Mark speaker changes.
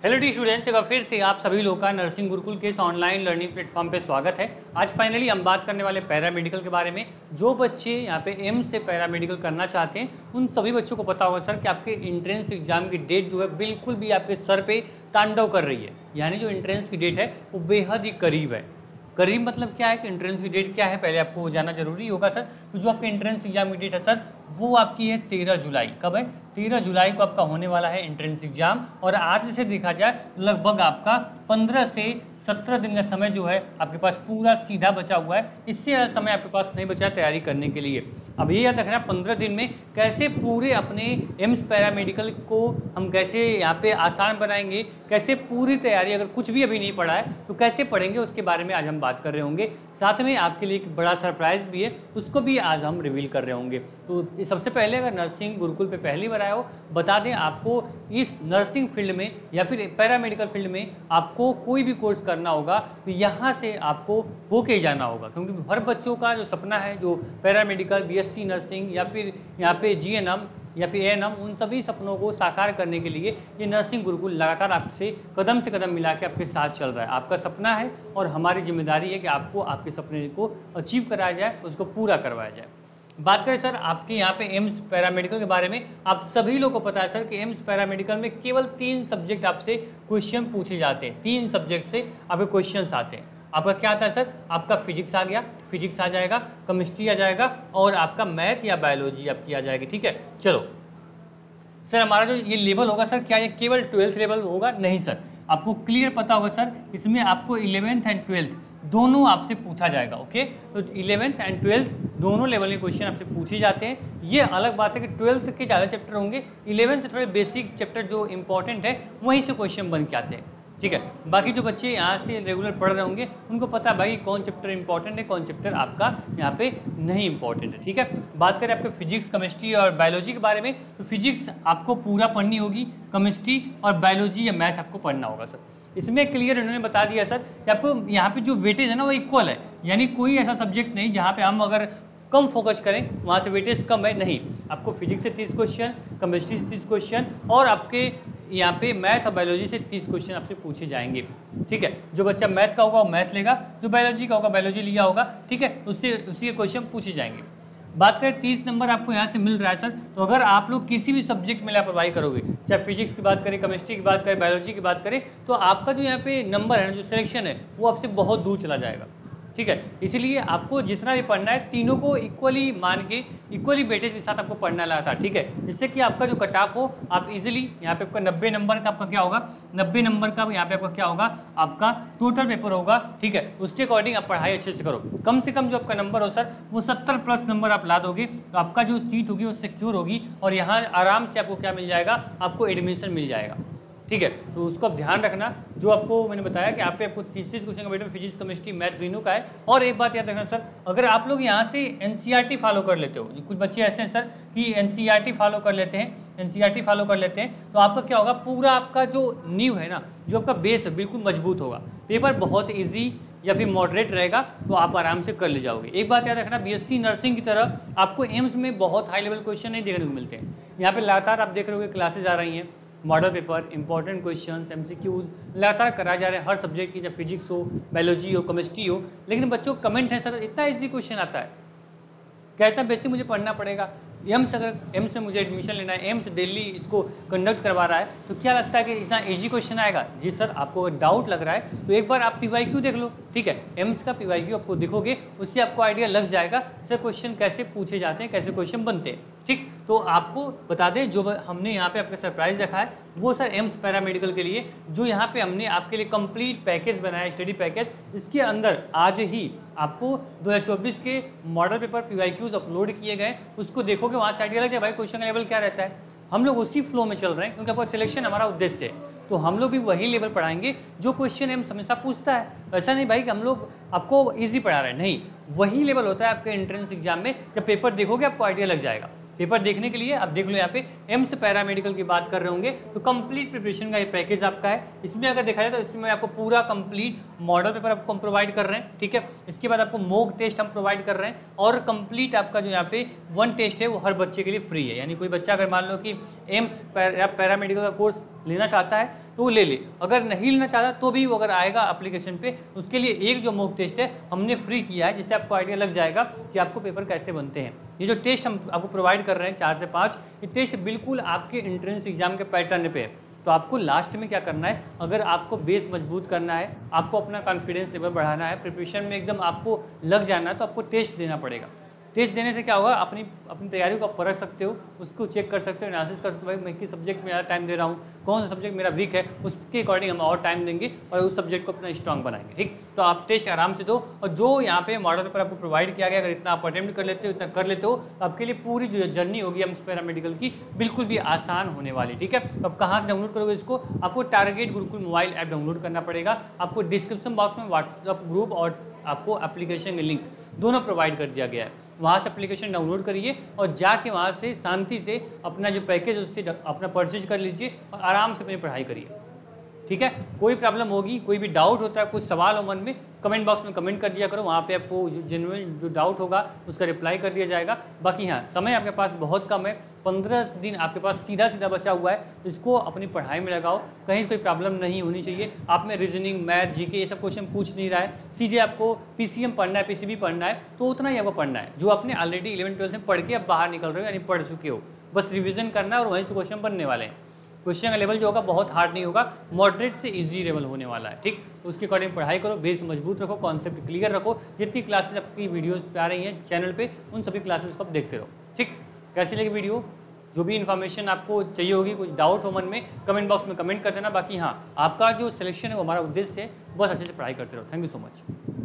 Speaker 1: Hello D students, एक बार फिर से आप सभी लोगों का नर्सिंग गुरुकुल के इस ऑनलाइन लर्निंग प्लेटफॉर्म पे स्वागत है। आज फाइनली हम बात करने वाले पैरामेडिकल के बारे में। जो बच्चे यहाँ पे एम्स से पैरामेडिकल करना चाहते हैं उन सभी बच्चों को पता होगा सर कि आपके एंट्रेंस एग्जाम की डेट जो है बिल्कुल भी आपके सर पे तांडव कर रही है। यानी जो एंट्रेंस की डेट है वो बेहद ही करीब है। करीब मतलब क्या है कि एंट्रेंस की डेट क्या है पहले आपको जानना जरूरी होगा सर। तो जो आपके एंट्रेंस एग्जाम की डेट है सर वो आपकी है 13 जुलाई। कब है? 13 जुलाई को आपका होने वाला है एंट्रेंस एग्जाम। और आज से देखा जाए तो लगभग आपका 15 से 17 दिन का समय जो है आपके पास पूरा सीधा बचा हुआ है। इससे ज़्यादा समय आपके पास नहीं बचा तैयारी करने के लिए। अब ये याद रखना 15 दिन में कैसे पूरे अपने एम्स पैरामेडिकल को हम कैसे यहाँ पे आसान बनाएंगे, कैसे पूरी तैयारी अगर कुछ भी अभी नहीं पढ़ा है तो कैसे पढ़ेंगे, उसके बारे में आज हम बात कर रहे होंगे। साथ में आपके लिए एक बड़ा सरप्राइज भी है, उसको भी आज हम रिवील कर रहे होंगे। तो सबसे पहले अगर नर्सिंग गुरुकुल पे पहली बार आए हो, बता दें आपको इस नर्सिंग फील्ड में या फिर पैरामेडिकल फील्ड में आपको कोई भी कोर्स करना होगा तो यहाँ से आपको होके जाना होगा। क्योंकि हर बच्चों का जो सपना है, जो पैरामेडिकल, बीएससी नर्सिंग या फिर यहाँ पे जीएनएम या फिर एएनएम, उन सभी सपनों को साकार करने के लिए ये नर्सिंग गुरुकुल लगातार आपसे कदम से कदम मिला के आपके साथ चल रहा है। आपका सपना है और हमारी जिम्मेदारी है कि आपको आपके सपने को अचीव कराया जाए, उसको पूरा करवाया जाए। बात करें सर आपके यहाँ पे एम्स पैरामेडिकल के बारे में, आप सभी लोगों को पता है सर कि एम्स पैरामेडिकल में केवल 3 सब्जेक्ट आपसे क्वेश्चन पूछे जाते हैं। 3 सब्जेक्ट से आपके क्वेश्चंस आते हैं। आपका क्या आता है सर? आपका फिजिक्स आ गया, फिजिक्स आ जाएगा, केमिस्ट्री आ जाएगा और आपका मैथ या बायोलॉजी आपकी आ जाएगी। ठीक है, चलो सर हमारा जो ये लेवल होगा सर, क्या ये केवल 12th लेवल होगा? नहीं सर, आपको क्लियर पता होगा सर, इसमें आपको 11th एंड 12th दोनों आपसे पूछा जाएगा। ओके, तो 11th एंड 12th दोनों लेवल के क्वेश्चन आपसे पूछे जाते हैं। ये अलग बात है कि 12th के ज़्यादा चैप्टर होंगे, 11th से थोड़े बेसिक चैप्टर जो इंपॉर्टेंट है वहीं से क्वेश्चन बन के आते हैं। ठीक है, बाकी जो बच्चे यहाँ से रेगुलर पढ़ रहे होंगे उनको पता है भाई कौन चैप्टर इंपॉर्टेंट है, कौन चैप्टर आपका यहाँ पे नहीं इंपॉर्टेंट है। ठीक है, बात करें आपके फिजिक्स, केमिस्ट्री और बायोलॉजी के बारे में, तो फिजिक्स आपको पूरा पढ़नी होगी, केमिस्ट्री और बायोलॉजी या मैथ आपको पढ़ना होगा सर। इसमें क्लियर इन्होंने बता दिया सर कि आपको यहाँ पे जो वेटेज है ना वो इक्वल है। यानी कोई ऐसा सब्जेक्ट नहीं जहाँ पे हम अगर कम फोकस करें वहाँ से वेटेज कम है, नहीं। आपको फिजिक्स से 30 क्वेश्चन, केमिस्ट्री से 30 क्वेश्चन और आपके यहाँ पे मैथ और बायोलॉजी से 30 क्वेश्चन आपसे पूछे जाएंगे। ठीक है, जो बच्चा मैथ का होगा वो मैथ लेगा, जो बायोलॉजी का होगा बायोलॉजी लिया होगा। ठीक है, उससे उसी के क्वेश्चन पूछे जाएंगे। बात करें 30 नंबर आपको यहाँ से मिल रहा है सर। तो अगर आप लोग किसी भी सब्जेक्ट में लापरवाही करोगे, चाहे फिजिक्स की बात करें, केमिस्ट्री की बात करें, बायोलॉजी की बात करें, तो आपका जो यहाँ पे नंबर है, जो सिलेक्शन है, वो आपसे बहुत दूर चला जाएगा। ठीक है, इसीलिए आपको जितना भी पढ़ना है तीनों को इक्वली मान के, इक्वली वेटेज के साथ आपको पढ़ना लगा था। ठीक है, जिससे कि आपका जो कट ऑफ हो, आप इजीली यहाँ पे आपका 90 नंबर का आपका क्या होगा, 90 नंबर का यहाँ पे आपका क्या होगा, आपका टोटल पेपर होगा। ठीक है, उसके अकॉर्डिंग आप पढ़ाई अच्छे से करो। कम से कम जो आपका नंबर हो सर वो 70+ नंबर आप ला दोगे तो आपका जो सीट होगी वो सिक्योर होगी और यहाँ आराम से आपको क्या मिल जाएगा, आपको एडमिशन मिल जाएगा। ठीक है, तो उसको आप ध्यान रखना। जो आपको मैंने बताया कि आपको 30 क्वेश्चन का वेट फिजिक्स, केमिस्ट्री, मैथ तीनों का है। और एक बात याद रखना सर, अगर आप लोग यहाँ से एनसीईआरटी फॉलो कर लेते हो, कुछ बच्चे ऐसे हैं सर कि एनसीईआरटी फॉलो कर लेते हैं, एनसीईआरटी फॉलो कर लेते हैं, तो आपका क्या होगा, पूरा आपका जो नींव है ना, जो आपका बेस है बिल्कुल मजबूत होगा। पेपर बहुत ईजी या फिर मॉडरेट रहेगा तो आप आराम से कर ले जाओगे। एक बात याद रखना, बीएससी नर्सिंग की तरह आपको एम्स में बहुत हाई लेवल क्वेश्चन नहीं देखने को मिलते हैं। यहाँ पे लगातार आप देख रहे हो क्लासेज आ रही हैं, model paper, important questions, MCQs लगातार कराए जा रहे हैं हर सब्जेक्ट की, चाहे फिजिक्स हो, बायोलॉजी हो, केमिस्ट्री हो। लेकिन बच्चों कमेंट है सर इतना इजी क्वेश्चन आता है, क्या इतना बेसिक मुझे पढ़ना पड़ेगा। एम्स अगर एम्स में मुझे एडमिशन लेना है, एम्स दिल्ली इसको कंडक्ट करवा रहा है, तो क्या लगता है कि इतना इजी क्वेश्चन आएगा? जी सर, आपको अगर डाउट लग रहा है तो एक बार आप पीवाईक्यू देख लो। ठीक है, एम्स का पीवाईक्यू आपको देखोगे, उससे आपको आइडिया लग जाएगा सर क्वेश्चन कैसे पूछे जाते हैं, कैसे क्वेश्चन बनते हैं। ठीक, तो आपको बता दें जो हमने यहाँ पे आपका सरप्राइज रखा है वो सर एम्स पैरामेडिकल के लिए, जो यहाँ पे हमने आपके लिए कंप्लीट पैकेज बनाया, स्टडी पैकेज। इसके अंदर आज ही आपको 2024 के मॉडल पेपर पीवाईक्यूज अपलोड किए गए, उसको देखोगे, वहाँ से आइडिया लग जाए भाई क्वेश्चन का लेवल क्या रहता है। हम लोग उसी फ्लो में चल रहे हैं क्योंकि आपका सिलेक्शन हमारा उद्देश्य है। तो हम लोग भी वही लेवल पढ़ाएंगे जो क्वेश्चन एम्स हमेशा पूछता है। ऐसा नहीं भाई कि हम लोग आपको ईजी पढ़ा रहे हैं, नहीं, वही लेवल होता है आपके एंट्रेंस एग्जाम में। जब पेपर देखोगे आपको आइडिया लग जाएगा। पेपर देखने के लिए आप देख लो, यहाँ पे एम्स पैरामेडिकल की बात कर रहे होंगे तो कंप्लीट प्रिपरेशन का ये पैकेज आपका है। इसमें अगर देखा जाए तो इसमें आपको पूरा कंप्लीट मॉडल पेपर आपको हम प्रोवाइड कर रहे हैं। ठीक है, इसके बाद आपको मॉक टेस्ट हम प्रोवाइड कर रहे हैं और कंप्लीट आपका जो यहाँ पे 1 टेस्ट है वो हर बच्चे के लिए फ्री है। यानी कोई बच्चा अगर मान लो कि एम्स पैरामेडिकल का कोर्स लेना चाहता है तो वो ले ले, अगर नहीं लेना चाहता तो भी वो अगर आएगा एप्लीकेशन पे, उसके लिए एक जो मॉक टेस्ट है हमने फ्री किया है, जिससे आपको आइडिया लग जाएगा कि आपको पेपर कैसे बनते हैं। ये जो टेस्ट हम आपको प्रोवाइड कर रहे हैं 4 से 5, ये टेस्ट बिल्कुल आपके एंट्रेंस एग्जाम के पैटर्न पे है। तो आपको लास्ट में क्या करना है, अगर आपको बेस मजबूत करना है, आपको अपना कॉन्फिडेंस लेवल बढ़ाना है, प्रिपरेशन में एकदम आपको लग जाना है, तो आपको टेस्ट देना पड़ेगा। टेस्ट देने से क्या होगा, अपनी तैयारी को आप परख सकते हो, उसको चेक कर सकते हो, एनालिसिस कर सकते हो, भाई मैं किस सब्जेक्ट में ज़्यादा टाइम दे रहा हूँ, कौन सा सब्जेक्ट मेरा वीक है, उसके अकॉर्डिंग हम और टाइम देंगे और उस सब्जेक्ट को अपना स्ट्रॉन्ग बनाएंगे। ठीक, तो आप टेस्ट आराम से दो, और जो यहाँ पे मॉडल पेपर आपको प्रोवाइड किया गया, अगर इतना आप अटेम्प्ट कर लेते हो, इतना कर लेते हो, तो आपके लिए पूरी जो जर्नी होगी एम्स पैरामेडिकल की बिल्कुल भी आसान होने वाली। ठीक है, तो आप कहाँ से डाउनलोड करोगे इसको, आपको target Gurukul mobile app download करना पड़ेगा। आपको डिस्क्रिप्शन बॉक्स में व्हाट्सएप ग्रुप और आपको एप्लीकेशन के लिंक दोनों प्रोवाइड कर दिया गया है, वहाँ से एप्लीकेशन डाउनलोड करिए और जाके वहाँ से शांति से अपना जो पैकेज है उससे अपना परचेज कर लीजिए और आराम से अपनी पढ़ाई करिए। ठीक है, कोई प्रॉब्लम होगी, कोई भी डाउट होता है, कुछ सवाल हो मन में, कमेंट बॉक्स में कमेंट कर दिया करो, वहाँ पे आपको जेन्युइन जो डाउट होगा उसका रिप्लाई कर दिया जाएगा। बाकी हाँ, समय आपके पास बहुत कम है, 15 दिन आपके पास सीधा बचा हुआ है, इसको अपनी पढ़ाई में लगाओ, कहीं से कोई प्रॉब्लम नहीं होनी चाहिए। आप में रीजनिंग, मैथ, जीके ये सब क्वेश्चन पूछ नहीं रहा है, सीधे आपको पीसीएम पढ़ना है, पीसीबी पढ़ना है, तो उतना ही आपको पढ़ना है जो आपने ऑलरेडी 11-12 में पढ़ के अब बाहर निकल रहे हो, यानी पढ़ चुके हो, बस रिविजन करना है और वहीं से क्वेश्चन बनने वाले हैं। क्वेश्चन का लेवल जो होगा बहुत हार्ड नहीं होगा, मॉडरेट से इजी लेवल होने वाला है। ठीक, तो उसके अकॉर्डिंग पढ़ाई करो, बेस मजबूत रखो, कॉन्सेप्ट क्लियर रखो, जितनी क्लासेस आपकी वीडियोस पे आ रही हैं चैनल पे, उन सभी क्लासेस को आप देखते रहो। ठीक, कैसी लगी वीडियो, जो भी इन्फॉर्मेशन आपको चाहिए होगी, कुछ डाउट हो मन में, कमेंट बॉक्स में कमेंट कर देना। बाकी हाँ, आपका जो सिलेक्शन है वो हमारा उद्देश्य है, बस अच्छे से पढ़ाई करते रहो। Thank you so much.